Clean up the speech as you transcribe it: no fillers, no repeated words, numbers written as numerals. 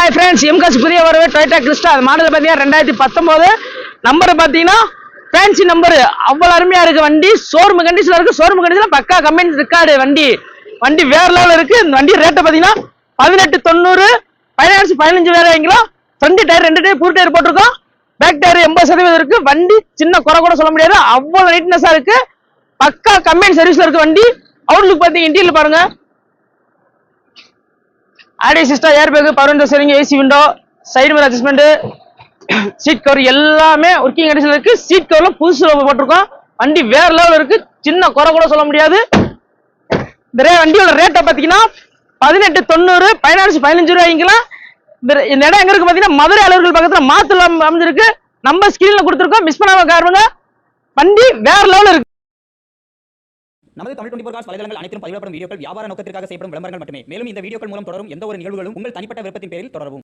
Hi friends, எம்காஸ் புதிய வரவு Toyota Crysta. அது மாடல் பார்த்தீங்கன்னா 2019. நம்பர் பார்த்தீங்கன்னா ஃபேன்சி நம்பர். அவ்வளோ அருமையாக இருக்குது வண்டி. ஷோரூம் கண்டிஷனில் இருக்குது. ஷோரூம் கண்டிஷனில் பக்கா கம்பெனி ரெக்கார்டு வண்டி. வண்டி வேற லெவலில் இருக்குது. இந்த வண்டி ரேட்டை பார்த்தீங்கன்னா 1890. ஃபைனான்ஸ் 15 வேறு வாங்கிக்கலாம். ஃப்ரண்ட் டயர் 2 டயர் புது டயர் போட்டிருக்கோம். பேக் டயர் 80% இருக்கு. வண்டி சின்ன குறை கூட சொல்ல முடியாது. அவ்வளோ நீட்னஸாக இருக்கு. பக்கா கம்பெனி சர்வீஸ்ல இருக்கு வண்டி. அவுட்லுக் பார்த்தீங்க, இன்டீரியர் பாருங்க. Audio system, air bag, power window steering, AC window, side mirror adjustment, seat cover எல்லாமே ஒர்க்கிங் கண்டிஷன்ல இருக்கு. சீட் கவர்ல புதுசு போட்டிருக்கோம். வண்டி வேற லெவல் இருக்கு. சின்ன குறை கூட சொல்ல முடியாது. இந்த வண்டியோட ரேட்டை பார்த்தீங்கன்னா 1890. ஃபைனான்ஸ் 15 ரூபாய்க்குலாம். இந்த இடம் எங்க இருக்கு பார்த்தீங்கன்னா மதுரை அலுவலர்கள் பக்கத்துல மாத்துல அமைஞ்சிருக்கு. நம்ம ஸ்கிரீன்ல கொடுத்துருக்கோம். மிஸ் பண்ணாம காருங்க. வண்டி வேற லெவல் இருக்கு. நமது தமிழ் 24 காஸ் வலைதளங்கள் அனைத்தும் பதிவிடப்படும் வீடியோக்கள் வியாபார நோக்கத்திற்காக செய்யப்படும் விளம்பரங்கள் மட்டுமே. மேலும் இந்த வீடியோக்கள் மூலம் தொடரும் எந்த ஒரு நிகழ்வுகளும் உங்கள் தனிப்பட்ட விருப்பத்தின் பேரில் தொடரவும்.